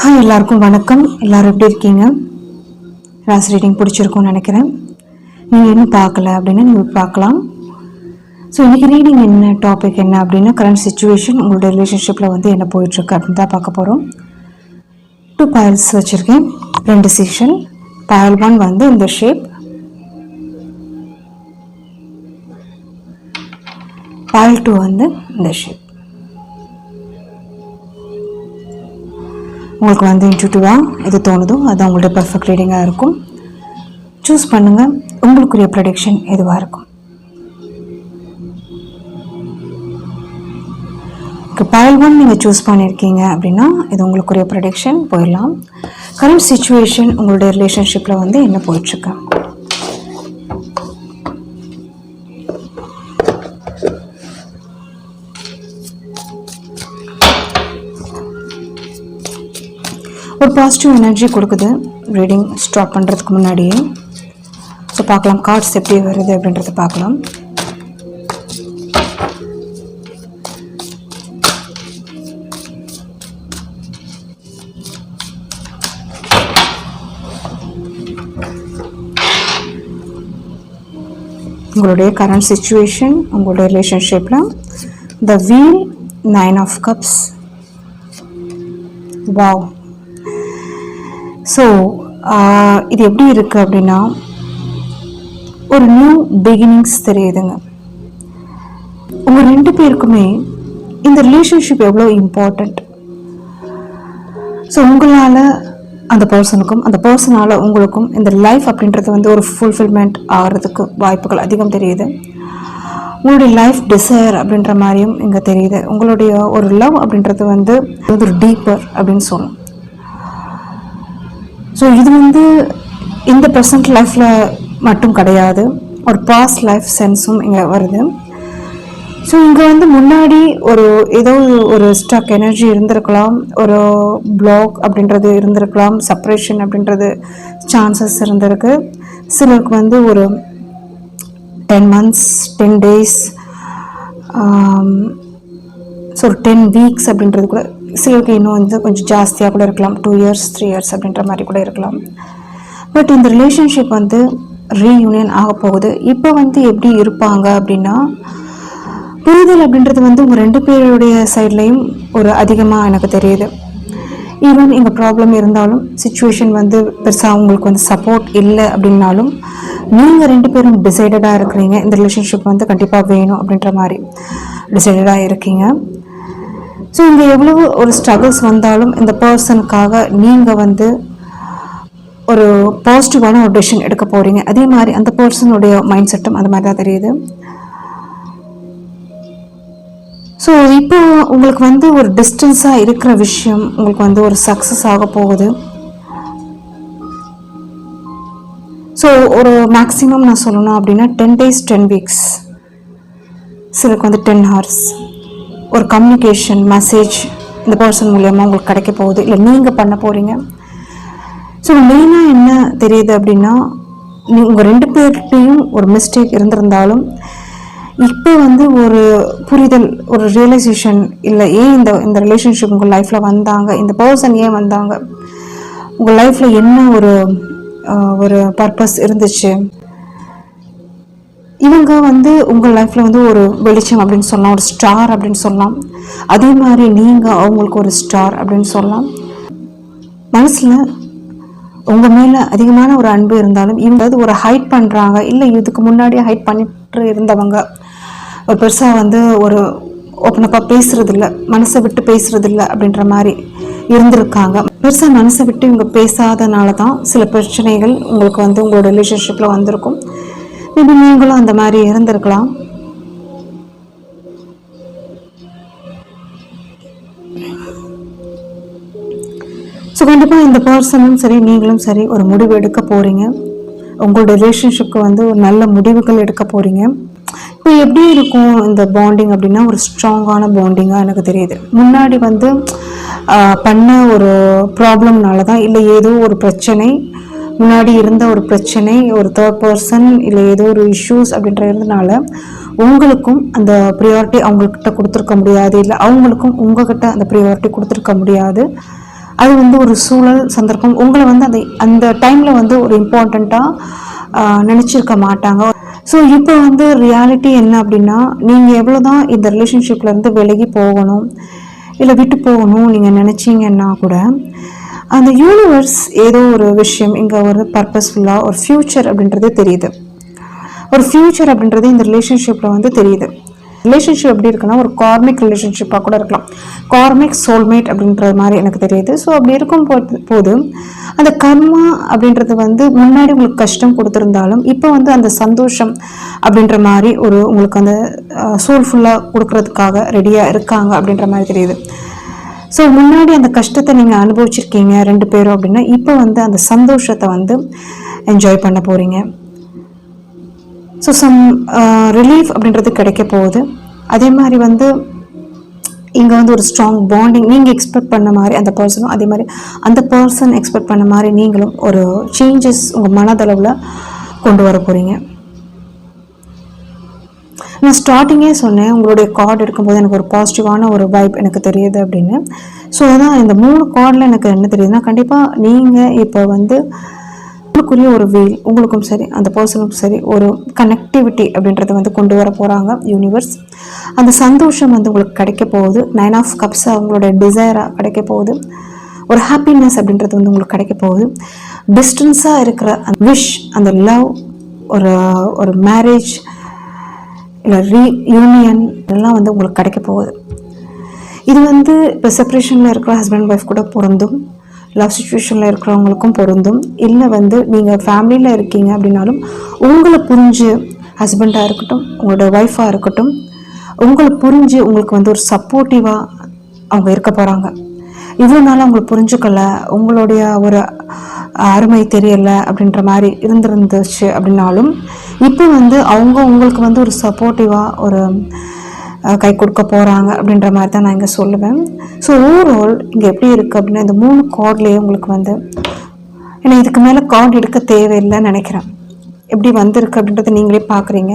Hi, எல்லாருக்கும் வணக்கம். எல்லோரும் எப்படி இருக்கீங்க? ராசி ரீடிங் பிடிச்சிருக்கும்னு நினைக்கிறேன். நீங்கள் இன்னும் பார்க்கல அப்படின்னா நீங்கள் பார்க்கலாம். ஸோ இன்றைக்கி ரீடிங் என்ன டாபிக் என்ன அப்படின்னா, கரண்ட் சுச்சுவேஷன் உங்களோட ரிலேஷன்ஷிப்பில் வந்து என்ன போயிட்டுருக்கு அப்படின்னு தான் பார்க்க போகிறோம். 2 piles வச்சுருக்கேன், 2 செக்ஷன். pile 1 வந்து இந்த ஷேப், pile 2 வந்து இந்த ஷேப். உங்களுக்கு வந்து இன்ட்யூட்டிவாக எது தோணுதோ அது உங்களுடைய பர்ஃபெக்ட் ரீடிங்காக இருக்கும். சூஸ் பண்ணுங்கள், உங்களுக்குரிய ப்ரெடிக்ஷன் எதுவாக இருக்கும். pile 1 நீங்கள் சூஸ் பண்ணியிருக்கீங்க அப்படின்னா இது உங்களுக்குரிய ப்ரெடிக்ஷன். போயிடலாம். கரண்ட் சிச்சுவேஷன் உங்களுடைய ரிலேஷன்ஷிப்பில் வந்து என்ன போயிட்டுருக்கு. ஒரு பாசிட்டிவ் எனர்ஜி கொடுக்குது ரீடிங் ஸ்டாப் பண்ணுறதுக்கு முன்னாடியே. ஸோ பார்க்கலாம் கார்ட்ஸ் எப்படி வருது அப்படின்றத பார்க்கலாம். உங்களுடைய கரண்ட் சிச்சுவேஷன் உங்களுடைய ரிலேஷன்ஷிப்பில் the wheel, 9 of cups. Wow. So இது எப்படி இருக்குது அப்படின்னா, ஒரு நியூ பிகினிங்ஸ் தெரியுதுங்க. உங்கள் 2 பேருக்குமே இந்த ரிலேஷன்ஷிப் எவ்வளோ இம்பார்ட்டண்ட். ஸோ உங்களால் அந்த பர்சனுக்கும் அந்த பர்சனால் உங்களுக்கும் இந்த லைஃப் அப்படின்றது வந்து ஒரு ஃபுல்ஃபில்மெண்ட் ஆகிறதுக்கு வாய்ப்புகள் அதிகம் தெரியுது. உங்களுடைய லைஃப் டிசைர் அப்படின்ற மாதிரியும் இங்கே தெரியுது. உங்களுடைய ஒரு லவ் அப்படின்றது வந்து ஒரு டீப்பர் அப்படின்னு சொல்லணும். ஸோ இது வந்து இந்த ப்ரெசன்ட் லைஃப்பில் மட்டும் கிடையாது, ஒரு பாஸ்ட் லைஃப் சென்ஸும் இங்கே வருது. ஸோ இங்கே வந்து முன்னாடி ஏதோ ஒரு ஸ்டக் எனர்ஜி இருந்திருக்கலாம், ஒரு பிளாக் அப்படின்றது இருந்திருக்கலாம், செப்பரேஷன் அப்படின்றது சான்சஸ் இருந்திருக்கு. சிலருக்கு வந்து ஒரு 10 months 10 days, ஸோ ஒரு 10 weeks அப்படின்றது கூட சிலருக்கு இன்னும் வந்து கொஞ்சம் ஜாஸ்தியாக கூட இருக்கலாம், 2 years 3 years அப்படின்ற மாதிரி கூட இருக்கலாம். பட் இந்த ரிலேஷன்ஷிப் வந்து ரீயூனியன் ஆக போகுது. இப்போ வந்து எப்படி இருப்பாங்க அப்படின்னா, புரிதல் அப்படின்றது வந்து உங்கள் 2 பேருடைய சைட்லேயும் ஒரு அதிகமாக எனக்கு தெரியுது. ஈவன் இங்கே ப்ராப்ளம் இருந்தாலும், சிச்சுவேஷன் வந்து பெருசாக உங்களுக்கு வந்து சப்போர்ட் இல்லை அப்படின்னாலும், நீங்கள் 2 பேரும் டிசைடடாக இருக்கிறீங்க. இந்த ரிலேஷன்ஷிப் வந்து கண்டிப்பாக வேணும் அப்படின்ற மாதிரி டிசைடடாக இருக்கீங்க. ஸோ இங்கே எவ்வளோ ஒரு ஸ்ட்ரகிள்ஸ் வந்தாலும் இந்த பர்சனுக்காக நீங்கள் வந்து ஒரு பாசிட்டிவான ஒரு டெசிஷன் எடுக்க போகிறீங்க. அதே மாதிரி அந்த பர்சனுடைய மைண்ட் செட்டும் அந்த மாதிரி தான் தெரியுது. ஸோ இப்போ உங்களுக்கு வந்து ஒரு டிஸ்டன்ஸாக இருக்கிற விஷயம் உங்களுக்கு வந்து ஒரு சக்ஸஸ் ஆக போகுது. ஸோ ஒரு மேக்ஸிமம் நான் சொல்லணும் அப்படின்னா 10 days 10 weeks, சிலருக்கு வந்து 10 hours ஒரு கம்யூனிகேஷன் மெசேஜ் இந்த பர்சன் மூலியமாக உங்களுக்கு கிடைக்க போகுது, இல்லை நீங்கள் பண்ண போகிறீங்க. ஸோ மெயினாக என்ன தெரியுது அப்படின்னா, உங்கள் 2 பேர்கிட்டையும் ஒரு மிஸ்டேக் இருந்திருந்தாலும் இப்போ வந்து ஒரு புரிதல், ஒரு ரியலைசேஷன், இல்லை ஏன் இந்த ரிலேஷன்ஷிப் உங்கள் லைஃப்பில் வந்தாங்க, இந்த பர்சன் ஏன் வந்தாங்க, உங்கள் லைஃப்பில் என்ன ஒரு பர்பஸ் இருந்துச்சு, இவங்க வந்து உங்கள் லைஃப்பில் வந்து ஒரு வெளிச்சம் அப்படின்னு சொல்லலாம், ஒரு ஸ்டார் அப்படின்னு சொல்லலாம். அதே மாதிரி நீங்கள் அவங்களுக்கு ஒரு ஸ்டார் அப்படின்னு சொல்லலாம். மனசில் உங்கள் மேலே அதிகமான ஒரு அன்பு இருந்தாலும் இவங்க ஒரு ஹைட் பண்ணுறாங்க, இல்லை இதுக்கு முன்னாடியே ஹைட் பண்ணிட்டு இருந்தவங்க ஒரு பெருசாக வந்து ஒரு ஓப்பனப்பாக பேசுகிறதில்ல, மனசை விட்டு பேசுகிறதில்ல அப்படின்ற மாதிரி இருந்திருக்காங்க. பெருசாக மனசை விட்டு இவங்க பேசாதனால தான் சில பிரச்சனைகள் உங்களுக்கு வந்து உங்களோட ரிலேஷன்ஷிப்பில் வந்திருக்கும். மேபி நீங்களும் அந்த மாதிரி இருந்திருக்கலாம். ஸோ கண்டிப்பாக இந்த பர்சனும் சரி நீங்களும் சரி ஒரு முடிவு எடுக்க போகிறீங்க. உங்களோட ரிலேஷன்ஷிப்க்கு வந்து ஒரு நல்ல முடிவுகள் எடுக்க போகிறீங்க. இப்போ எப்படி இருக்கும் இந்த பாண்டிங் அப்படின்னா, ஒரு ஸ்ட்ராங்கான பாண்டிங்காக எனக்கு தெரியுது. முன்னாடி வந்து பண்ண ஒரு ப்ராப்ளம்னால தான், இல்லை ஏதோ ஒரு பிரச்சனை, முன்னாடி இருந்த ஒரு பிரச்சனை, ஒரு தேர்ட் பர்சன், இல்லை ஏதோ ஒரு இஷ்யூஸ் அப்படின்றதுனால உங்களுக்கும் அந்த ப்ரியாரிட்டி அவங்கக்கிட்ட கொடுத்துருக்க முடியாது, இல்லை அவங்களுக்கும் உங்ககிட்ட அந்த ப்ரியாரிட்டி கொடுத்துருக்க முடியாது. அது வந்து ஒரு சூழல் சந்தர்ப்பம் உங்களை வந்து அந்த டைமில் வந்து ஒரு இம்பார்ட்டண்ட்டாக நினச்சிருக்க மாட்டாங்க. ஸோ இப்போ வந்து ரியாலிட்டி என்ன அப்படின்னா, நீங்கள் எவ்வளோ தான் இந்த ரிலேஷன்ஷிப்லேருந்து விலகி போகணும் இல்லை விட்டு போகணும் நீங்கள் நினச்சிங்கன்னா கூட அந்த யூனிவர்ஸ் ஏதோ ஒரு விஷயம் இங்கே ஒரு பர்பஸ்ஃபுல்லாக ஒரு ஃப்யூச்சர் அப்படின்றது தெரியுது. ஒரு ஃப்யூச்சர் அப்படின்றது இந்த ரிலேஷன்ஷிப்பில் வந்து தெரியுது. ரிலேஷன்ஷிப் எப்படி இருக்குன்னா ஒரு கார்மிக் ரிலேஷன்ஷிப்பாக கூட இருக்கலாம். கார்மிக் சோல்மேட் அப்படின்றது மாதிரி எனக்கு தெரியுது. ஸோ அப்படி இருக்கும் போது அந்த கர்மா அப்படின்றது வந்து முன்னாடி உங்களுக்கு கஷ்டம் கொடுத்துருந்தாலும் இப்போ வந்து அந்த சந்தோஷம் அப்படின்ற மாதிரி ஒரு உங்களுக்கு அந்த சோல்ஃபுல்லாக கொடுக்கறதுக்காக ரெடியாக இருக்காங்க அப்படின்ற மாதிரி தெரியுது. ஸோ முன்னாடி அந்த கஷ்டத்தை நீங்கள் அனுபவிச்சிருக்கீங்க 2 பேரும் அப்படின்னா இப்போ வந்து அந்த சந்தோஷத்தை வந்து என்ஜாய் பண்ண போகிறீங்க. ஸோ சம் ரிலீஃப் அப்படின்றது கிடைக்க போகுது. அதே மாதிரி வந்து இங்கே வந்து ஒரு ஸ்ட்ராங் பாண்டிங் நீங்கள் எக்ஸ்பெக்ட் பண்ண மாதிரி அந்த பர்சனும் அதே மாதிரி அந்த பர்சன் எக்ஸ்பெக்ட் பண்ண மாதிரி நீங்களும் ஒரு சேஞ்சஸ் உங்கள் மனதளவில் கொண்டு வர போகிறீங்க. நான் ஸ்டார்டிங்கே சொன்னேன், உங்களுடைய கார்டு எடுக்கும்போது எனக்கு ஒரு பாசிட்டிவான ஒரு வைப் எனக்கு தெரியுது அப்படின்னு. ஸோ அதான் இந்த 3 கார்டில் எனக்கு என்ன தெரியுதுன்னா, கண்டிப்பாக நீங்கள் இப்போ வந்து உங்களுக்குரிய ஒரு வீல் உங்களுக்கும் சரி அந்த பர்சனுக்கும் சரி ஒரு கனெக்டிவிட்டி அப்படின்றத வந்து கொண்டு வர போகிறாங்க யூனிவர்ஸ். அந்த சந்தோஷம் வந்து உங்களுக்கு கிடைக்க போகுது. 9 ஆஃப் கப்ஸாக உங்களுடைய டிசைராக கிடைக்க போகுது. ஒரு ஹாப்பினஸ் அப்படின்றது வந்து உங்களுக்கு கிடைக்க போகுது. டிஸ்டன்ஸாக இருக்கிற அந்த விஷ் அந்த லவ் ஒரு மேரேஜ் இல்லை ரீயூனியன் இதெல்லாம் வந்து உங்களுக்கு கிடைக்க போகுது. இது வந்து இப்போ செப்பரேஷனில் இருக்கிற ஹஸ்பண்ட் ஒய்ஃப் கூட பொருந்தும், லவ் சுச்சுவேஷனில் இருக்கிறவங்களுக்கும் பொருந்தும். இல்லை வந்து நீங்கள் ஃபேமிலியில் இருக்கீங்க அப்படின்னாலும் உங்களை புரிஞ்சு ஹஸ்பண்டாக இருக்கட்டும் உங்களோட ஒய்ஃபாக இருக்கட்டும் உங்களை புரிஞ்சு உங்களுக்கு வந்து ஒரு சப்போர்ட்டிவாக அவங்க இருக்க போகிறாங்க. இவ்வளோ நாள் அவங்களை புரிஞ்சுக்கல, உங்களுடைய ஒரு அருமை தெரியலை அப்படின்ற மாதிரி இருந்துச்சு அப்படின்னாலும் இப்போ வந்து அவங்க உங்களுக்கு வந்து ஒரு சப்போர்ட்டிவாக ஒரு கை கொடுக்க போகிறாங்க அப்படின்ற மாதிரி தான் நான் இங்கே சொல்லுவேன். ஸோ ஓவரால் இங்கே எப்படி இருக்குது அப்படின்னா இந்த 3 கார்ட்லேயே உங்களுக்கு வந்து ஏன்னா இதுக்கு மேலே கார்டு எடுக்க தேவையில்லைன்னு நினைக்கிறேன். எப்படி வந்திருக்கு அப்படின்றத நீங்களே பார்க்குறீங்க.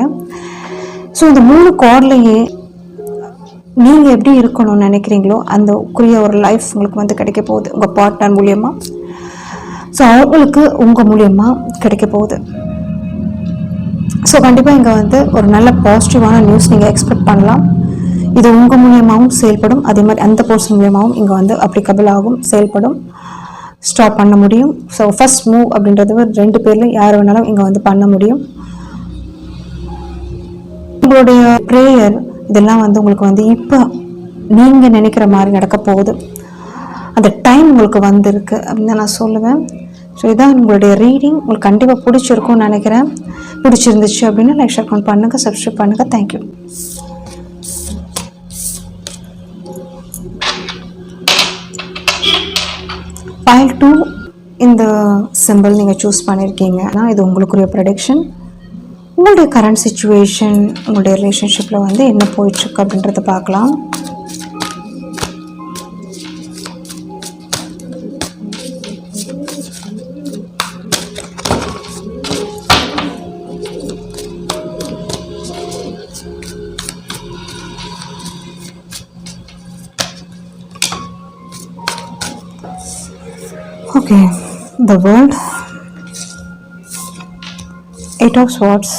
ஸோ இந்த 3 கார்ட்லேயே நீங்கள் எப்படி இருக்கணும்னு நினைக்கிறீங்களோ அந்த ஒரு லைஃப் உங்களுக்கு வந்து கிடைக்க போகுது உங்கள் பார்ட்னர் மூலியமாக. ஸோ அவங்களுக்கு உங்கள் மூலியமாக கிடைக்க போகுது. ஸோ கண்டிப்பாக இங்கே வந்து ஒரு நல்ல பாசிட்டிவான நியூஸ் நீங்கள் எக்ஸ்பெக்ட் பண்ணலாம். இது உங்கள் மூலியமாகவும் செயல்படும், அதே மாதிரி அந்த பர்சன் மூலியமாகவும் இங்கே வந்து அப்ளிகபிள் ஆகும், செயல்படும், ஸ்டாப் பண்ண முடியும். ஸோ ஃபர்ஸ்ட் மூவ் அப்படின்றது 2 பேரில் யார் வேணாலும் இங்கே வந்து பண்ண முடியும். உங்களுடைய ப்ரேயர் இதெல்லாம் வந்து உங்களுக்கு வந்து இப்போ நீங்கள் நினைக்கிற மாதிரி நடக்க போகுது. அந்த டைம் உங்களுக்கு வந்திருக்கு அப்படின்னு நான் சொல்லுவேன். ஸோ இதான் உங்களுடைய ரீடிங். உங்களுக்கு கண்டிப்பாக பிடிச்சிருக்கும்னு நினைக்கிறேன். பிடிச்சிருந்துச்சு அப்படின்னா லைக் ஷேர் பண்ணுங்கள், சப்ஸ்கிரைப் பண்ணுங்கள். தேங்க்யூ. ஃபைல் 2 இந்த சிம்பிள் நீங்கள் சூஸ் பண்ணியிருக்கீங்கன்னா இது உங்களுக்குரிய ப்ரெடிக்ஷன். உங்களுடைய கரண்ட் சிச்சுவேஷன் உங்களுடைய ரிலேஷன்ஷிப்பில் வந்து என்ன போயிட்டுருக்கு அப்படின்றத பார்க்கலாம். Okay, the world, 8 of swords,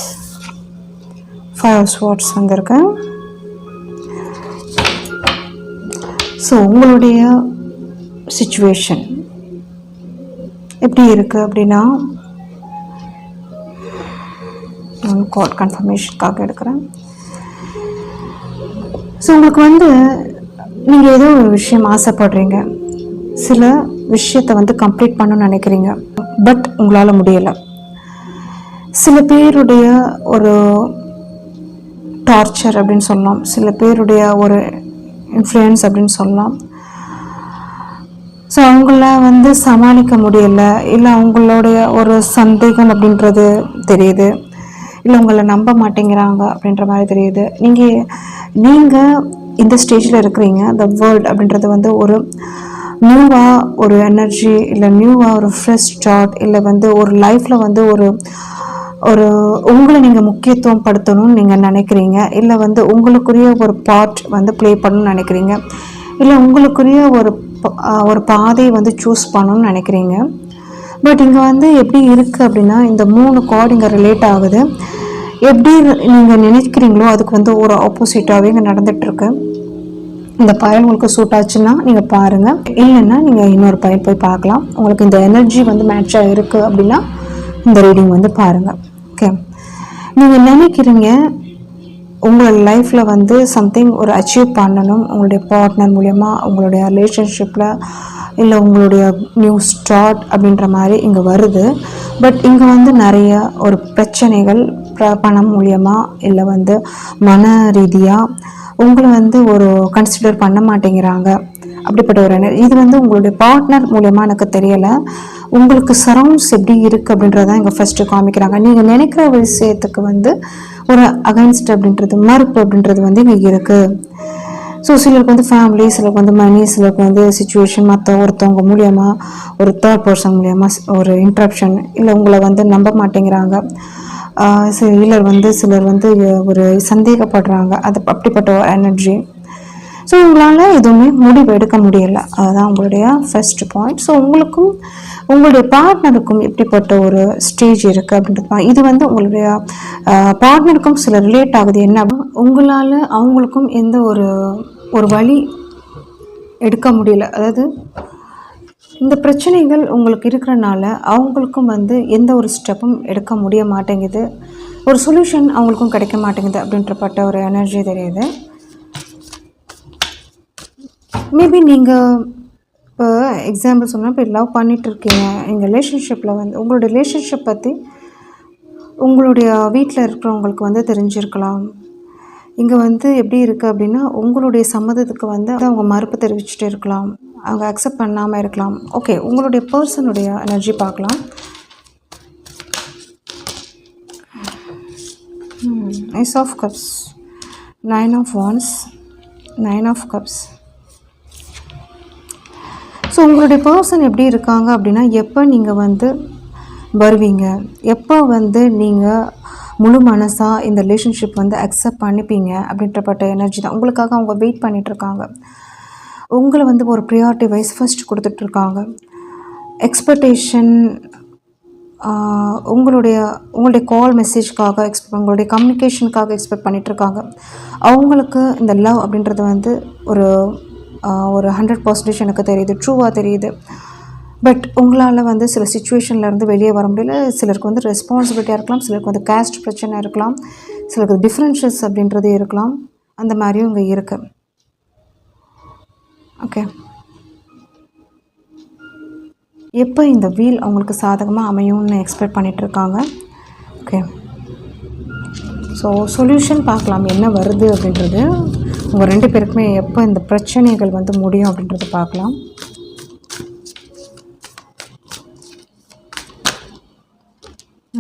5 of swords வந்திருக்கு. ஸோ உங்களுடைய சிச்சுவேஷன் எப்படி இருக்குது அப்படின்னா நான் கால் கன்ஃபர்மேஷனுக்காக எடுக்கிறேன். ஸோ உங்களுக்கு வந்து நீங்கள் ஏதோ ஒரு விஷயம் ஆசைப்படுறீங்க, சில விஷயத்தை வந்து கம்ப்ளீட் பண்ணணும்னு நினைக்கிறீங்க, பட் உங்களால் முடியலை. சில பேருடைய ஒரு டார்ச்சர் அப்படின்னு சொல்லலாம், சில பேருடைய ஒரு இன்ஃப்ளூயன்ஸ் அப்படின்னு சொல்லலாம். ஸோ அவங்கள வந்து சமாளிக்க முடியலை, இல்லை அவங்களுடைய ஒரு சந்தேகம் அப்படின்றது தெரியுது, இல்லை உங்களை நம்ப மாட்டேங்கிறாங்க அப்படின்ற மாதிரி தெரியுது. நீங்கள் இந்த ஸ்டேஜில் இருக்கிறீங்க. த வேர்ல்ட் அப்படின்றது வந்து ஒரு நியூவாக ஒரு எனர்ஜி, இல்லை நியூவாக ஒரு ஃப்ரெஷ் ஸ்டார்ட், இல்லை வந்து ஒரு லைஃப்பில் வந்து ஒரு உங்களை நீங்கள் முக்கியத்துவம் படுத்தணும்னு நீங்கள் நினைக்கிறீங்க, இல்லை வந்து உங்களுக்குரிய ஒரு பார்ட் வந்து ப்ளே பண்ணணும்னு நினைக்கிறீங்க, இல்லை உங்களுக்குரிய ஒரு ஒரு பாதையை வந்து சூஸ் பண்ணணும்னு நினைக்கிறீங்க. பட் இங்கே வந்து எப்படி இருக்குது அப்படின்னா, இந்த 3 கார்டு இங்கே ரிலேட் ஆகுது. எப்படி நீங்கள் நினைக்கிறீங்களோ அதுக்கு வந்து ஒரு ஆப்போசிட்டாகவே இங்கே நடந்துகிட்ருக்கு. இந்த பயல் உங்களுக்கு சூட் ஆச்சுன்னா நீங்கள் பாருங்கள், இல்லைன்னா நீங்கள் இன்னொரு பயல் போய் பார்க்கலாம். உங்களுக்கு இந்த எனர்ஜி வந்து மேட்சாக இருக்குது அப்படின்னா இந்த ரீடிங் வந்து பாருங்கள். ஓகே, நீங்கள் நினைக்கிறீங்க உங்களோட லைஃப்பில் வந்து சம்திங் ஒரு அச்சீவ் பண்ணணும் உங்களுடைய பார்ட்னர் மூலயமா, உங்களுடைய ரிலேஷன்ஷிப்பில், இல்லை உங்களுடைய நியூ ஸ்டார்ட் அப்படின்ற மாதிரி இங்கே வருது. பட் இங்கே வந்து நிறைய ஒரு பிரச்சனைகள் பணம் மூலியமாக, இல்லை வந்து மன ரீதியாக உங்களை வந்து ஒரு கன்சிடர் பண்ண மாட்டேங்கிறாங்க. அப்படிப்பட்ட ஒரு இது வந்து உங்களுடைய பார்ட்னர் மூலயமா எனக்கு தெரியலை. உங்களுக்கு சரௌண்ட்ஸ் எப்படி இருக்குது அப்படின்றதான் இங்கே ஃபஸ்ட்டு காமிக்கிறாங்க. நீங்கள் நினைக்கிற விஷயத்துக்கு வந்து ஒரு அகைன்ஸ்ட் அப்படின்றது, மறுப்பு அப்படின்றது வந்து இங்கே இருக்குது. ஸோ சிலருக்கு வந்து ஃபேமிலி, சிலருக்கு வந்து மணி, சிலருக்கு வந்து சுச்சுவேஷன், ஒருத்தவங்க மூலியமாக, ஒரு தேர்ட் பர்சன் மூலியமாக ஒரு இன்ட்ரப்ஷன், இல்லை உங்களை வந்து நம்ப மாட்டேங்கிறாங்க. சிலர் வந்து ஒரு சந்தேகப்படுறாங்க. அது அப்படிப்பட்ட ஒரு எனர்ஜி. ஸோ உங்களால் எதுவுமே முடிவு எடுக்க முடியலை. அதுதான் உங்களுடைய ஃபர்ஸ்ட் பாயிண்ட். ஸோ உங்களுக்கும் உங்களுடைய பார்ட்னருக்கும் எப்படிப்பட்ட ஒரு ஸ்டேஜ் இருக்குது அப்படின்றது, இது வந்து உங்களுடைய பார்ட்னருக்கும் சில ரிலேட் ஆகுது. என்ன உங்களால் அவங்களுக்கும் எந்த ஒரு வழி எடுக்க முடியல. அதாவது இந்த பிரச்சனைகள் உங்களுக்கு இருக்கிறனால அவங்களுக்கும் வந்து எந்த ஒரு ஸ்டெப்பும் எடுக்க முடிய மாட்டேங்குது. ஒரு சொல்யூஷன் அவங்களுக்கும் கிடைக்க மாட்டேங்குது அப்படின்றப்பட்ட ஒரு எனர்ஜி தெரியுது. மேபி நீங்கள் இப்போ எக்ஸாம்பிள் சொன்னால், இப்போ லவ் பண்ணிகிட்ருக்கீங்க, எங்கள் ரிலேஷன்ஷிப்பில் வந்து உங்களுடைய ரிலேஷன்ஷிப் பற்றி உங்களுடைய வீட்டில் இருக்கிறவங்களுக்கு வந்து தெரிஞ்சிருக்கலாம். இங்கே வந்து எப்படி இருக்குது அப்படின்னா, உங்களுடைய சம்மதத்துக்கு வந்து அவங்க மறுப்பு தெரிவிச்சுட்டு இருக்கலாம், அவங்க அக்செப்ட் பண்ணாமல் இருக்கலாம். ஓகே, உங்களுடைய பர்சனுடைய எனர்ஜி பார்க்கலாம். Ace of Cups, 9 of Wands, 9 of Cups. So உங்களுடைய பர்சன் எப்படி இருக்காங்க அப்படின்னா, எப்போ நீங்கள் வந்து வருவீங்க, எப்போ வந்து நீங்கள் முழு மனசாக இந்த ரிலேஷன்ஷிப் வந்து அக்செப்ட் பண்ணிப்பீங்க அப்படின்றப்பட்ட எனர்ஜி தான். உங்களுக்காக அவங்க வெயிட் பண்ணிகிட்ருக்காங்க. உங்களை வந்து ஒரு ப்ரியாரிட்டி வைஸ் ஃபர்ஸ்ட் கொடுத்துட்ருக்காங்க. எக்ஸ்பெக்டேஷன், உங்களுடைய கால் மெசேஜ்க்காக உங்களுடைய கம்யூனிகேஷனுக்காக எக்ஸ்பெக்ட் பண்ணிகிட்ருக்காங்க. அவங்களுக்கு இந்த லவ் அப்படின்றது வந்து ஒரு 100% எனக்கு தெரியுது, ட்ரூவாக தெரியுது. பட் உங்களால் வந்து சில சுச்சுவேஷன்லேருந்து வெளியே வர முடியல. சிலருக்கு வந்து ரெஸ்பான்சிபிலிட்டியாக இருக்கலாம், சிலருக்கு வந்து கேஸ்ட் பிரச்சனை இருக்கலாம், சிலருக்கு டிஃப்ரென்ஷஸ் அப்படின்றது இருக்கலாம். அந்த மாதிரியும் இங்கே இருக்குது. ஓகே, எப்போ இந்த வீல் அவங்களுக்கு சாதகமாக அமையும்னு எக்ஸ்பெக்ட் பண்ணிகிட்ருக்காங்க. ஓகே, ஸோ சொல்யூஷன் பார்க்கலாம் என்ன வருது அப்படின்றது. உங்கள் 2 பேருக்குமே எப்போ இந்த பிரச்சனைகள் வந்து முடியும் அப்படின்றது பார்க்கலாம்.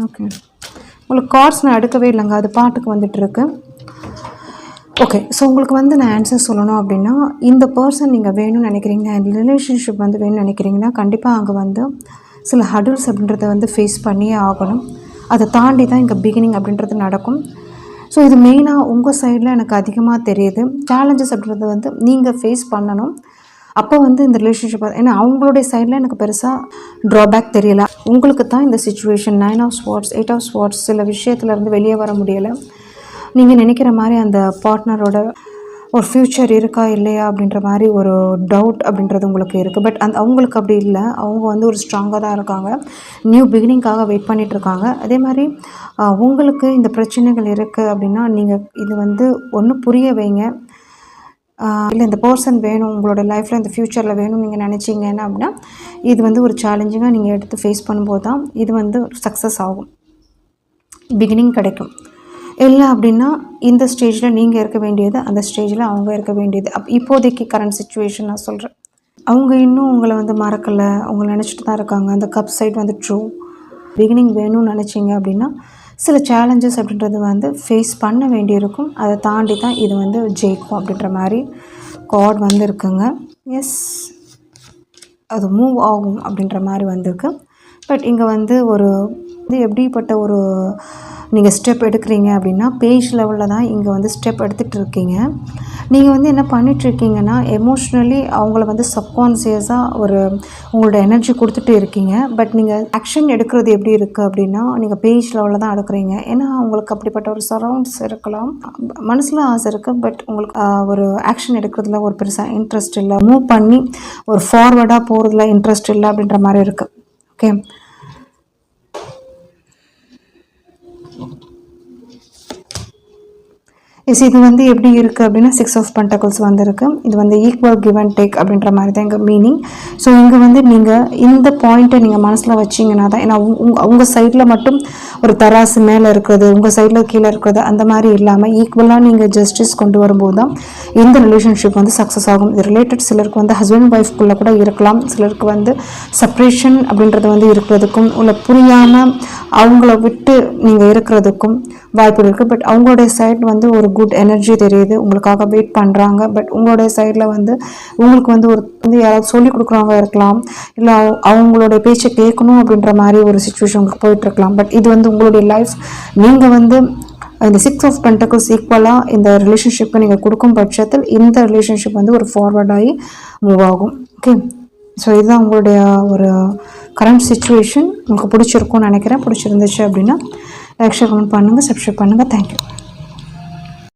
ஓகே, உங்களுக்கு கார்ட்ஸ் நான் எடுக்கவே இல்லைங்க, அது பாட்டுக்கு வந்துட்டுருக்கு. ஓகே, ஸோ உங்களுக்கு வந்து நான் ஆன்சர் சொல்லணும் அப்படின்னா, இந்த பர்சன் நீங்கள் வேணும்னு நினைக்கிறீங்க, இந்த ரிலேஷன்ஷிப் வந்து வேணும்னு நினைக்கிறீங்கன்னா, கண்டிப்பாக அங்கே வந்து சில ஹடில்ஸ் அப்படின்றத வந்து ஃபேஸ் பண்ணியே ஆகணும். அதை தாண்டி தான் இங்கே பிகினிங் அப்படின்றது நடக்கும். ஸோ இது மெயினாக உங்கள் சைடில் எனக்கு அதிகமாக தெரியுது. சேலஞ்சஸ் அப்படின்றது வந்து நீங்கள் ஃபேஸ் பண்ணணும். அப்போ வந்து இந்த ரிலேஷன்ஷிப், ஏன்னா அவங்களுடைய சைடில் எனக்கு பெருசாக ட்ராபேக் தெரியலை. உங்களுக்கு தான் இந்த situation 9 of Swords, 8 of Swords, சில விஷயத்துலேருந்து வெளியே வர முடியலை. நீங்கள் நினைக்கிற மாதிரி அந்த பார்ட்னரோட ஒரு ஃப்யூச்சர் இருக்கா இல்லையா அப்படின்ற மாதிரி ஒரு டவுட் அப்படின்றது உங்களுக்கு இருக்குது. பட் அவங்களுக்கு அப்படி இல்லை. அவங்க வந்து ஒரு ஸ்ட்ராங்காக தான் இருக்காங்க, நியூ பிகினிங்காக வெயிட் பண்ணிகிட்ருக்காங்க. அதே மாதிரி உங்களுக்கு இந்த பிரச்சனைகள் இருக்குது அப்படின்னா, நீங்கள் இது வந்து ஒன்று புரிய வைங்க. இல்லை இந்த பர்சன் வேணும் உங்களோட லைஃப்பில், இந்த ஃப்யூச்சரில் வேணும் நீங்கள் நினச்சிங்கன்னா அப்படின்னா, இது வந்து ஒரு சேலஞ்சிங்காக நீங்கள் எடுத்து ஃபேஸ் பண்ணும்போது தான் இது வந்து சக்ஸஸ் ஆகும், பிகினிங் கிடைக்கும். இல்லை அப்படின்னா இந்த ஸ்டேஜில் நீங்கள் இருக்க வேண்டியது, அந்த ஸ்டேஜில் அவங்க இருக்க வேண்டியது. இப்போதைக்கு கரண்ட் சிச்சுவேஷன் நான் சொல்கிறேன். அவங்க இன்னும் உங்களை வந்து மறக்கலை, உங்களை நினச்சிட்டு தான் இருக்காங்க. அந்த கப் சைட் வந்து ட்ரூ. பிகினிங் வேணும்னு நினச்சிங்க அப்படின்னா சில சேலஞ்சஸ் அப்படின்றது வந்து ஃபேஸ் பண்ண வேண்டியிருக்கும். அதை தாண்டி தான் இது வந்து ஜெயிக்கும் அப்படின்ற மாதிரி கார்டு வந்து இருக்குங்க. எஸ், அது மூவ் ஆகும் அப்படின்ற மாதிரி வந்திருக்கு. பட் இங்கே வந்து எப்படிப்பட்ட ஒரு நீங்கள் ஸ்டெப் எடுக்கிறீங்க அப்படின்னா, பேஜ் லெவலில் தான் இங்கே வந்து ஸ்டெப் எடுத்துகிட்டு இருக்கீங்க. நீங்கள் வந்து என்ன பண்ணிகிட்ருக்கீங்கன்னா எமோஷ்னலி அவங்கள வந்து சப்கான்சியஸாக ஒரு உங்களோட எனர்ஜி கொடுத்துட்டு இருக்கீங்க. பட் நீங்கள் ஆக்ஷன் எடுக்கிறது எப்படி இருக்குது அப்படின்னா நீங்கள் பேஜ் லெவலில் தான் எடுக்கிறீங்க. ஏன்னா உங்களுக்கு அப்படிப்பட்ட ஒரு சரௌண்ட்ஸ் இருக்கலாம், மனசில் ஆசை இருக்குது, பட் உங்களுக்கு ஒரு ஆக்ஷன் எடுக்கிறதுல ஒரு பெருசாக இன்ட்ரெஸ்ட் இல்லை, மூவ் பண்ணி ஒரு ஃபார்வர்டாக போகிறதுல இன்ட்ரெஸ்ட் இல்லை அப்படின்ற மாதிரி இருக்குது. ஓகே, இது வந்து எப்படி இருக்குது அப்படின்னா 6 ஆஃப் பென்டக்கிள்ஸ் வந்திருக்கு. இது வந்து ஈக்குவல் கிவ் அண்ட் டேக் அப்படின்ற மாதிரி தான் எங்கள் மீனிங். ஸோ இங்கே வந்து நீங்கள் இந்த பாயிண்ட்டை நீங்கள் மனசில் வச்சிங்கன்னா தான், ஏன்னா உங்கள் சைடில் மட்டும் ஒரு தராசு மேலே இருக்கிறது, உங்கள் சைடில் கீழே இருக்கிறது அந்த மாதிரி இல்லாமல் ஈக்குவலாக நீங்கள் ஜஸ்டிஸ் கொண்டு வரும்போது தான் இந்த ரிலேஷன்ஷிப் வந்து சக்ஸஸ் ஆகும். இது ரிலேட்டட் சிலருக்கு வந்து ஹஸ்பண்ட் ஒய்ஃப்குள்ளே கூட இருக்கலாம், சிலருக்கு வந்து செப்ரேஷன் அப்படின்றது வந்து இருக்கிறதுக்கும், உள்ள புரியாமல் அவங்கள விட்டு நீங்கள் இருக்கிறதுக்கும் வாய்ப்பு இருக்குது. பட் அவங்களுடைய சைட் வந்து ஒரு குட் எனர்ஜி தெரியுது, உங்களுக்காக வெயிட் பண்ணுறாங்க. பட் உங்களுடைய சைடில் வந்து உங்களுக்கு வந்து ஒரு வந்து யாராவது சொல்லிக் கொடுக்குறவங்க இருக்கலாம், இல்லை அவங்களுடைய பேச்சை கேட்கணும் அப்படின்ற மாதிரி ஒரு சுச்சுவேஷன் உங்களுக்கு போயிட்டுருக்கலாம். பட் இது வந்து உங்களுடைய லைஃப், நீங்கள் வந்து இந்த 6 ஆஃப் பென்டக்கிள்ஸ் ஈக்குவலாக இந்த ரிலேஷன்ஷிப்பை நீங்கள் கொடுக்கும் பட்சத்தில் இந்த ரிலேஷன்ஷிப் வந்து ஒரு ஃபார்வர்டாகி மூவ் ஆகும். ஓகே, ஸோ இதுதான் உங்களுடைய ஒரு கரண்ட் சுச்சுவேஷன். உங்களுக்கு பிடிச்சிருக்கும்னு நினைக்கிறேன். பிடிச்சிருந்துச்சு அப்படின்னா லைக், ஷேர், கமெண்ட் பண்ணுங்கள், சப்ஸ்கிரைப் பண்ணுங்கள். தேங்க்யூ.